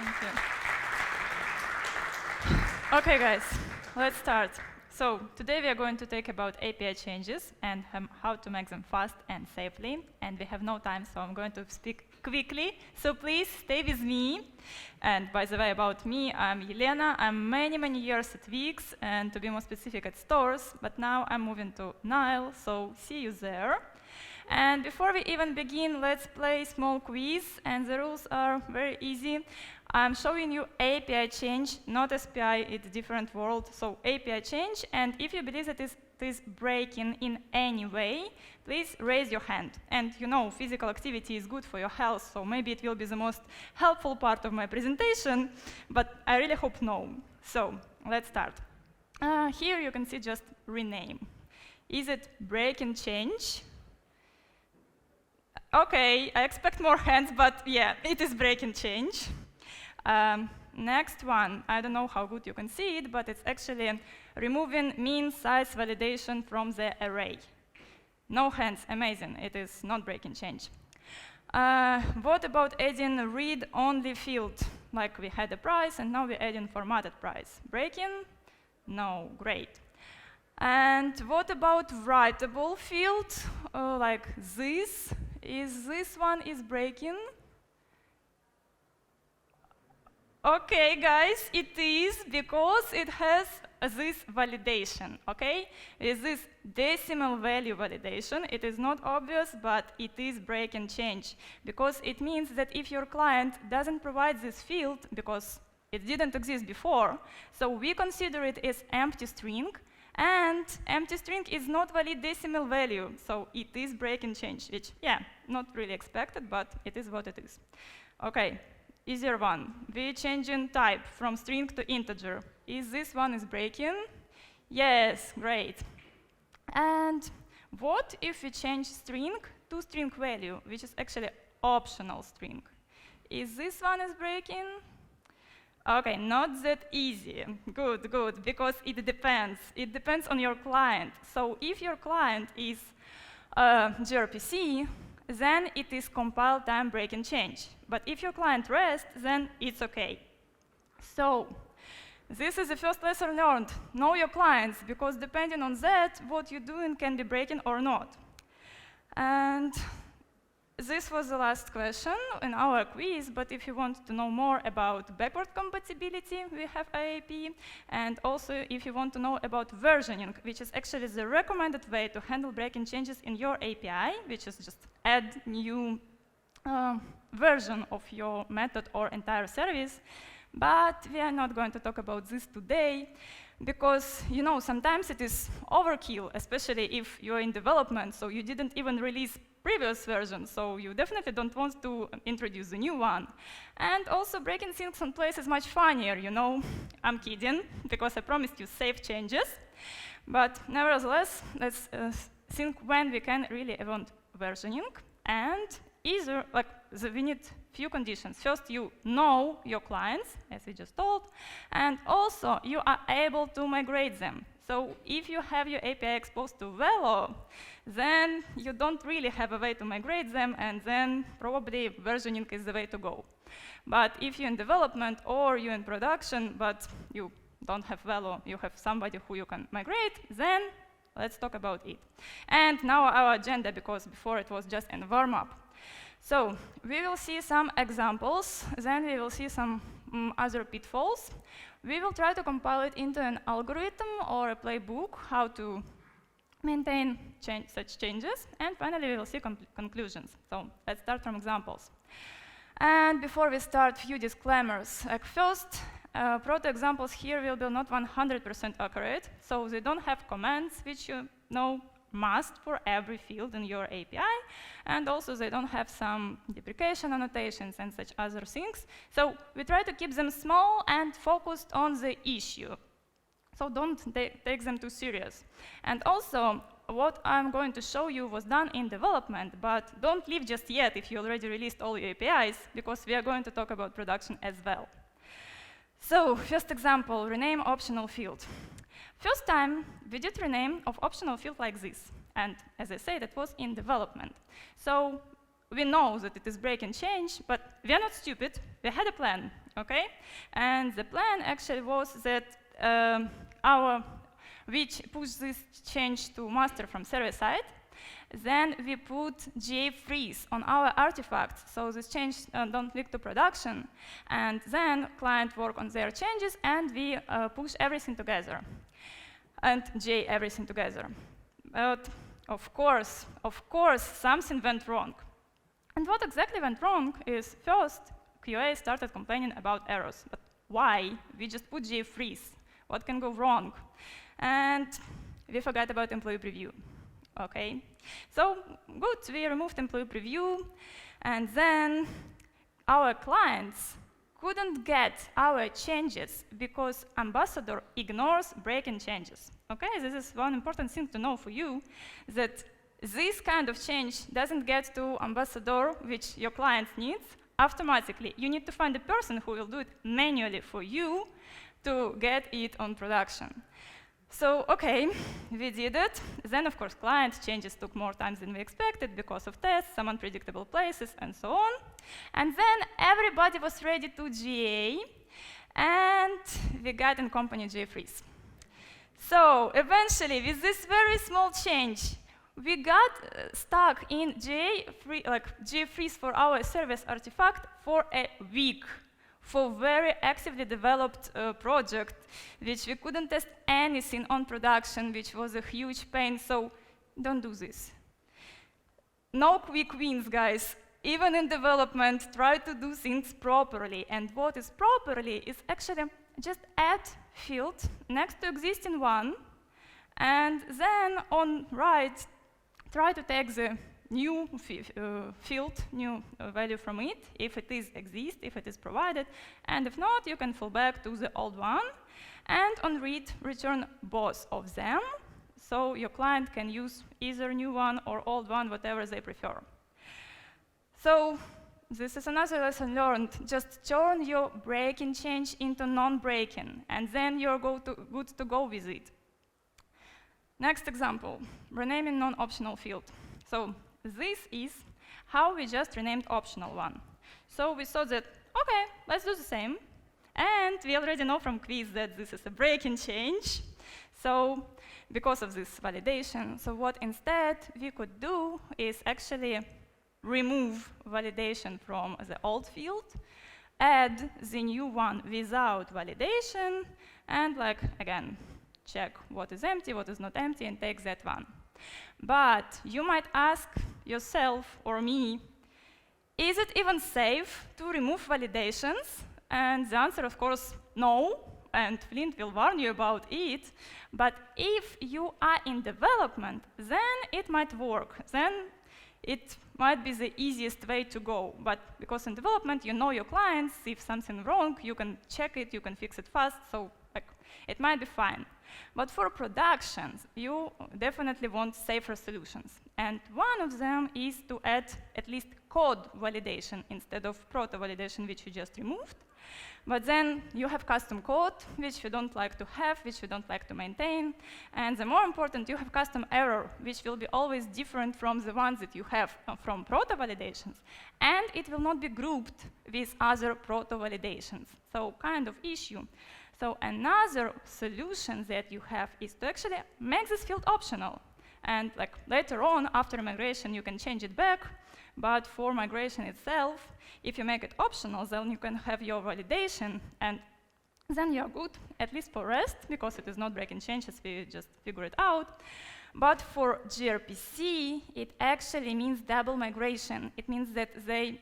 Thank you. Okay, guys, let's start. So today we are going to talk about API changes and how to make them fast and safely. And we have no time, so I'm going to speak quickly. So please stay with me. And by the way, about me, I'm Yelena. I'm many years at Wix, and to be more specific, at stores. But now I'm moving to Nile, so see you there. And before we even begin, let's play a small quiz, and the rules are very easy. I'm showing you API change, not SPI, it's a different world. So API change, and if you believe that it is breaking in any way, please raise your hand. And you know, physical activity is good for your health, so maybe it will be the most helpful part of my presentation, but I really hope no. So let's start. Here you can see just rename. Is it breaking change? Okay, I expect more hands, but yeah, it is breaking change. Next one, I don't know how good you can see it, but it's actually removing mean size validation from the array. No hands, amazing, it is not breaking change. What about adding a read-only field? Like we had a price, and now we're adding formatted price. Breaking? No, great. And what about writable field, like this? Is this one is breaking? Okay, guys, it is because it has this validation, okay? Is this decimal value validation? It is not obvious, but it is breaking change because it means that if your client doesn't provide this field because it didn't exist before, so we consider it as empty string, and empty string is not valid decimal value, so it is breaking change, which, yeah, not really expected, but it is what it is. Okay, easier one. We're changing type from string to integer. Is this one is breaking? Yes, great. And what if we change string to string value, which is actually optional string? Is this one is breaking? Okay, not that easy. Good, because it depends. It depends on your client. So if your client is gRPC, then it is compile time break and change. But if your client REST, then it's okay. So this is the first lesson learned. Know your clients, because depending on that, what you're doing can be breaking or not. And this was the last question in our quiz, but if you want to know more about backward compatibility, we have IAP, and also if you want to know about versioning, which is actually the recommended way to handle breaking changes in your API, which is just add new version of your method or entire service. But we are not going to talk about this today, because you know sometimes it is overkill, especially if you're in development, so you didn't even release previous version, so you definitely don't want to introduce a new one. And also breaking things in place is much funnier, you know. I'm kidding, because I promised you safe changes. But nevertheless, let's think when we can really event versioning. And either, like, we need few conditions. First, you know your clients, as we just told, and also you are able to migrate them. So if you have your API exposed to Velo, then you don't really have a way to migrate them, and then probably versioning is the way to go. But if you're in development or you're in production, but you don't have Velo, you have somebody who you can migrate, then let's talk about it. And now our agenda, because before it was just a warm-up. So we will see some examples, then we will see some other pitfalls. We will try to compile it into an algorithm or a playbook, how to maintain such changes, and finally we will see conclusions. So let's start from examples. And before we start, few disclaimers. Like first, proto examples here will be not 100% accurate, so they don't have comments, which you know must for every field in your API, and also they don't have some deprecation annotations and such other things. So we try to keep them small and focused on the issue. So don't take them too serious. And also, what I'm going to show you was done in development, but don't leave just yet if you already released all your APIs, because we are going to talk about production as well. So first example, rename optional field. First time, we did rename of optional field like this. And as I said, it was in development. So we know that it is break and change, but we are not stupid. We had a plan. okay? And the plan actually was that we push this change to master from server side. Then we put GA freeze on our artifacts, so this change don't leak to production. And then client work on their changes, and we push everything together, and GA everything together. But of course, something went wrong. And what exactly went wrong is, first, QA started complaining about errors. But why? We just put GA freeze. What can go wrong? And we forgot about employee preview. Okay, so good, we removed employee preview, and then our clients couldn't get our changes because Ambassador ignores breaking changes. Okay, this is one important thing to know for you, that this kind of change doesn't get to Ambassador, which your client needs, automatically. You need to find a person who will do it manually for you to get it on production. So, okay, we did it. Then, of course, client changes took more time than we expected because of tests, some unpredictable places, and so on. And then everybody was ready to GA, and we got in company GA freeze. So, eventually, with this very small change, we got stuck in GA freeze for our service artifact for a week, for very actively developed project, which we couldn't test anything on production, which was a huge pain, so don't do this. No quick wins, guys. Even in development, try to do things properly. And what is properly is actually just add field next to existing one, and then on right, try to take the new field, new value from it, if it exists, if it is provided, and if not, you can fall back to the old one, and on read, return both of them, so your client can use either new one or old one, whatever they prefer. So this is another lesson learned. Just turn your breaking change into non-breaking, and then you're good to go with it. Next example, renaming non-optional field. So this is how we just renamed optional one. So we thought that, okay, let's do the same. And we already know from quiz that this is a breaking change. So because of this validation, so what instead we could do is actually remove validation from the old field, add the new one without validation, and again, check what is empty, what is not empty, and take that one. But you might ask yourself or me, is it even safe to remove validations? And the answer, of course, no, and Flint will warn you about it. But if you are in development, then it might work. Then it might be the easiest way to go. But because in development, you know your clients, if something's wrong, you can check it, you can fix it fast, so it might be fine. But for productions, you definitely want safer solutions. And one of them is to add at least code validation instead of proto validation, which you just removed. But then you have custom code, which you don't like to have, which you don't like to maintain. And the more important, you have custom error, which will be always different from the ones that you have from proto validations. And it will not be grouped with other proto validations. So kind of issue. So another solution that you have is to actually make this field optional. And later on, after migration, you can change it back. But for migration itself, if you make it optional, then you can have your validation, and then you're good, at least for REST, because it is not breaking changes, we just figure it out. But for gRPC, it actually means double migration. It means that they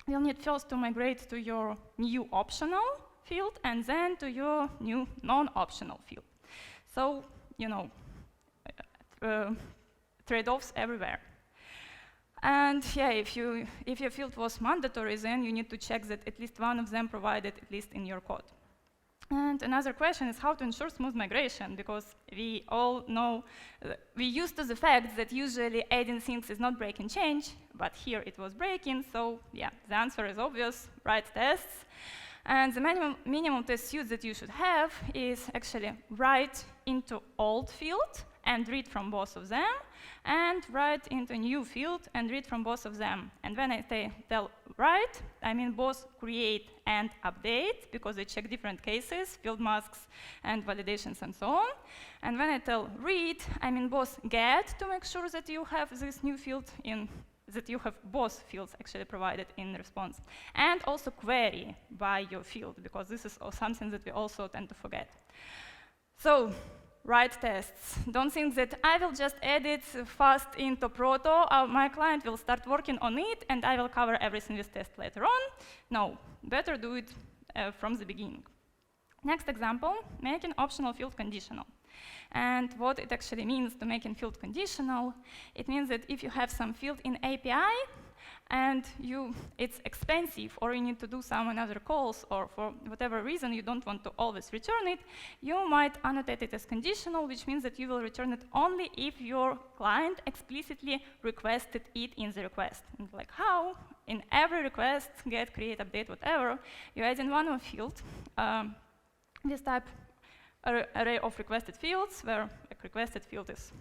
will need first to migrate to your new optional field, and then to your new non-optional field. So, trade-offs everywhere. And yeah, if your field was mandatory, then you need to check that at least one of them provided at least in your code. And another question is how to ensure smooth migration, because we all know, we're used to the fact that usually adding things is not breaking change, but here it was breaking, so yeah, the answer is obvious, write tests. And the minimum test suite that you should have is actually write into old field and read from both of them, and write into a new field and read from both of them. And when I tell write, I mean both create and update, because they check different cases, field masks and validations and so on. And when I tell read, I mean both get to make sure that you have this new field that you have both fields actually provided in response, and also query by your field, because this is something that we also tend to forget. So, write tests. Don't think that I will just add it fast into Proto, my client will start working on it, and I will cover everything with test later on. No, better do it from the beginning. Next example, making optional field conditional. And what it actually means to make a field conditional, it means that if you have some field in API and it's expensive, or you need to do some other calls, or for whatever reason you don't want to always return it, you might annotate it as conditional, which means that you will return it only if your client explicitly requested it in the request. And like how? In every request, get, create, update, whatever, you add in one more field, this type array of requested fields, where a requested field is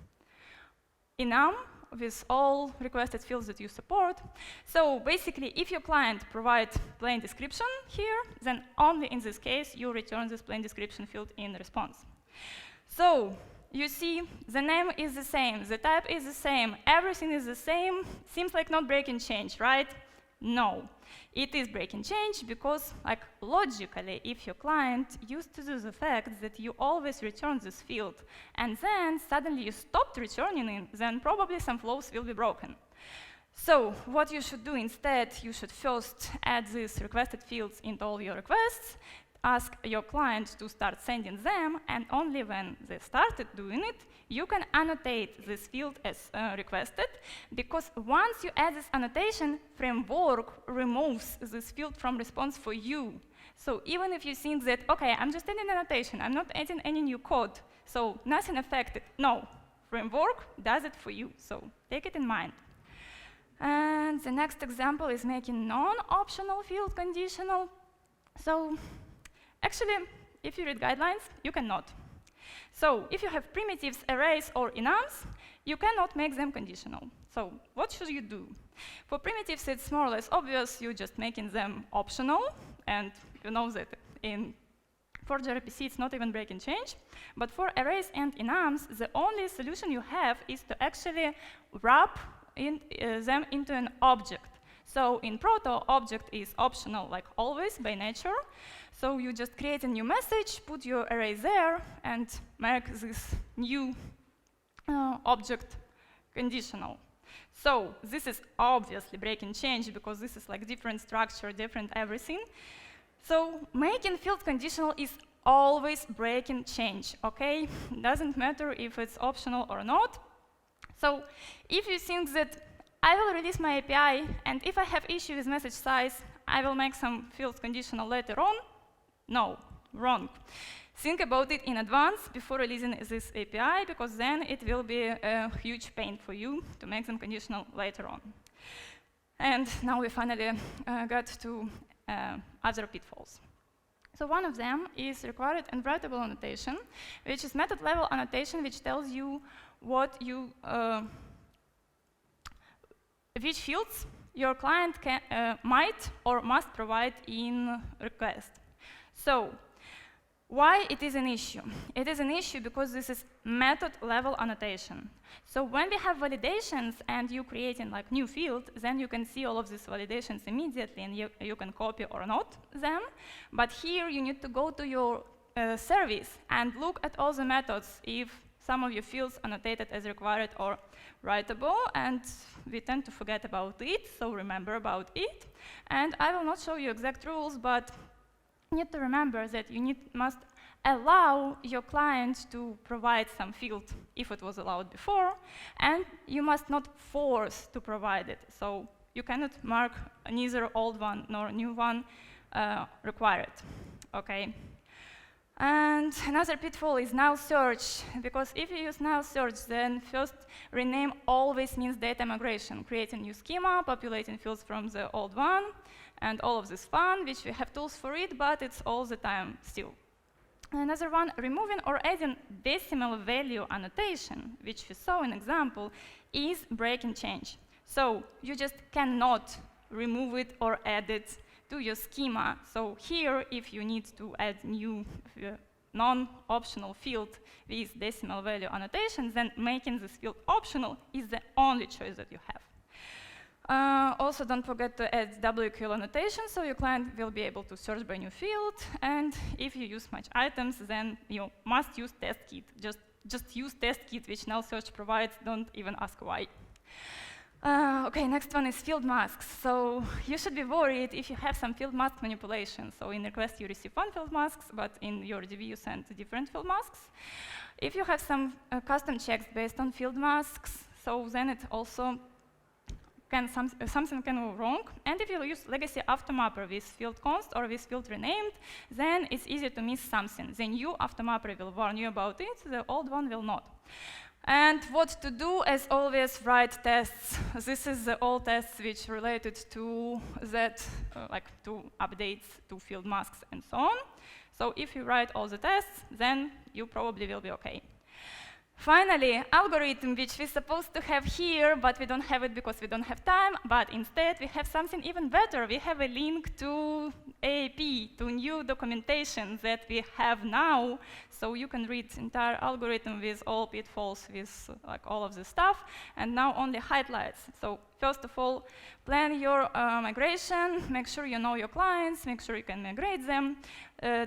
enum with all requested fields that you support. So basically, if your client provides plain description here, then only in this case you return this plain description field in response. So you see, the name is the same, the type is the same, everything is the same. Seems like not breaking change, right? No, it is breaking change because, like, logically, if your client used to do the fact that you always return this field, and then suddenly you stopped returning it, then probably some flows will be broken. So what you should do instead, you should first add these requested fields into all your requests, ask your client to start sending them, and only when they started doing it, you can annotate this field as requested, because once you add this annotation, framework removes this field from response for you. So even if you think that, okay, I'm just adding annotation, I'm not adding any new code, so nothing affected, no, framework does it for you, so take it in mind. And the next example is making non-optional field conditional. So actually, if you read guidelines, you cannot. So if you have primitives, arrays, or enums, you cannot make them conditional. So what should you do? For primitives, it's more or less obvious. You're just making them optional, and you know that for gRPC, it's not even breaking change. But for arrays and enums, the only solution you have is to actually wrap them into an object. So in Proto, object is optional, like always, by nature. So you just create a new message, put your array there, and make this new object conditional. So this is obviously breaking change, because this is like different structure, different everything. So making field conditional is always breaking change, okay? Doesn't matter if it's optional or not. So if you think that I will release my API, and if I have issue with message size, I will make some fields conditional later on. No, wrong. Think about it in advance before releasing this API, because then it will be a huge pain for you to make them conditional later on. And now we finally got to other pitfalls. So one of them is required and writable annotation, which is method level annotation, which tells you what you which fields your client might or must provide in request. So why it is an issue? It is an issue because this is method level annotation. So when we have validations and you creating like new field, then you can see all of these validations immediately, and you can copy or not them. But here you need to go to your service and look at all the methods if some of your fields annotated as required or writable, and we tend to forget about it, so remember about it. And I will not show you exact rules, but you need to remember that you must allow your client to provide some field if it was allowed before, and you must not force to provide it. So you cannot mark neither old one nor new one required, okay? And another pitfall is now search, because if you use now search, then first rename always means data migration, creating new schema, populating fields from the old one, and all of this fun, which we have tools for it, but it's all the time still. Another one, removing or adding decimal value annotation, which we saw in example, is break and change. So you just cannot remove it or add it to your schema. So here, if you need to add new non-optional field with decimal value annotation, then making this field optional is the only choice that you have. Also, don't forget to add WQL annotation, so your client will be able to search by new field. And if you use match items, then you must use test kit. Just use test kit, which null search provides. Don't even ask why. OK, next one is field masks. So you should be worried if you have some field mask manipulation. So in request, you receive one field masks, but in your DB, you send different field masks. If you have some custom checks based on field masks, so then it also something can go wrong. And if you use legacy automapper with field const or with field renamed, then it's easy to miss something. The new automapper will warn you about it, the old one will not. And what to do, as always, write tests. This is the all tests which related to that, like to updates, to field masks, and so on. So if you write all the tests, then you probably will be OK. Finally, algorithm, which we're supposed to have here, but we don't have it because we don't have time. But instead, we have something even better. We have a link to AAP, to new documentation that we have now. So you can read the entire algorithm with all pitfalls, with like all of this stuff, and now only highlights. So first of all, plan your migration. Make sure you know your clients. Make sure you can migrate them.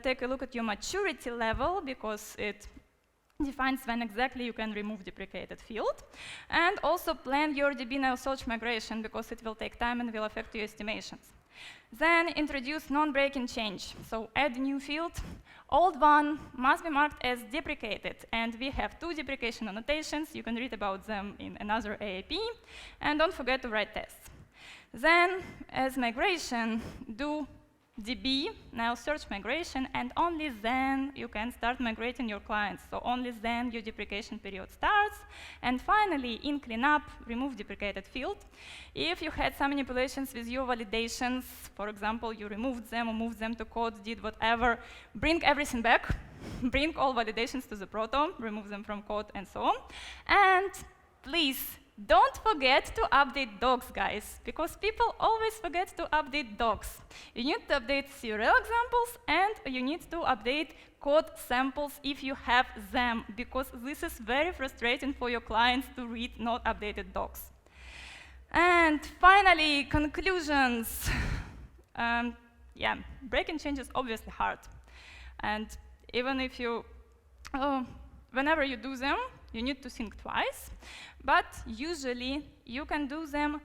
Take a look at your maturity level, because it defines when exactly you can remove deprecated field. And also plan your DB null search migration, because it will take time and will affect your estimations. Then introduce non-breaking change. So add new field. Old one must be marked as deprecated. And we have 2 deprecation annotations. You can read about them in another AAP. And don't forget to write tests. Then, as migration, do DB, null search migration, and only then you can start migrating your clients. So only then your deprecation period starts. And finally, in cleanup, remove deprecated field. If you had some manipulations with your validations, for example, you removed them or moved them to code, did whatever, bring everything back. Bring all validations to the proto, remove them from code, and so on. And please, don't forget to update docs, guys, because people always forget to update docs. You need to update CRL examples, and you need to update code samples if you have them, because this is very frustrating for your clients to read not updated docs. And finally, conclusions. Yeah, breaking change is obviously hard. And even if you, whenever you do them, you need to think twice. But usually, you can do them,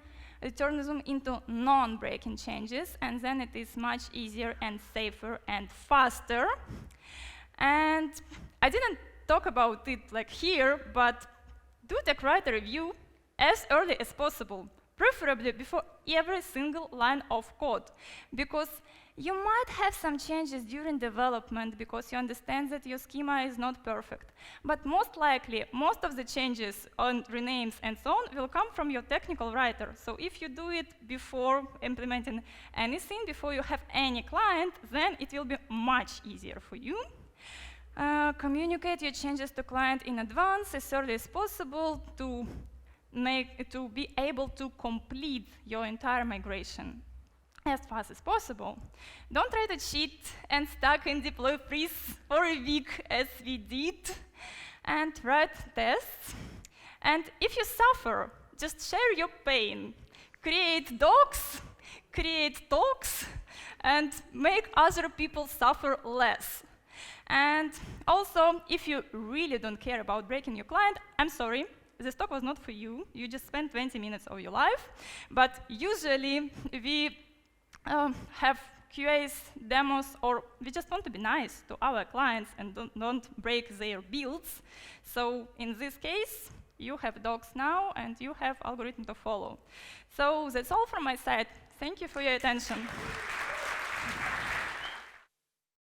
turn them into non-breaking changes, and then it is much easier and safer and faster. And I didn't talk about it like here, but do the write a review as early as possible, preferably before every single line of code, because you might have some changes during development because you understand that your schema is not perfect. But most likely, most of the changes on renames and so on will come from your technical writer. So if you do it before implementing anything, before you have any client, then it will be much easier for you. Communicate your changes to client in advance as early as possible to be able to complete your entire migration as fast as possible. Don't try to cheat and stuck in deploy freeze for a week as we did, and write tests. And if you suffer, just share your pain. Create docs, create talks, and make other people suffer less. And also, if you really don't care about breaking your client, I'm sorry, this talk was not for you. You just spent 20 minutes of your life. But usually, we have QAs, demos, or we just want to be nice to our clients and don't break their builds. So in this case, you have docs now, and you have algorithm to follow. So that's all from my side. Thank you for your attention.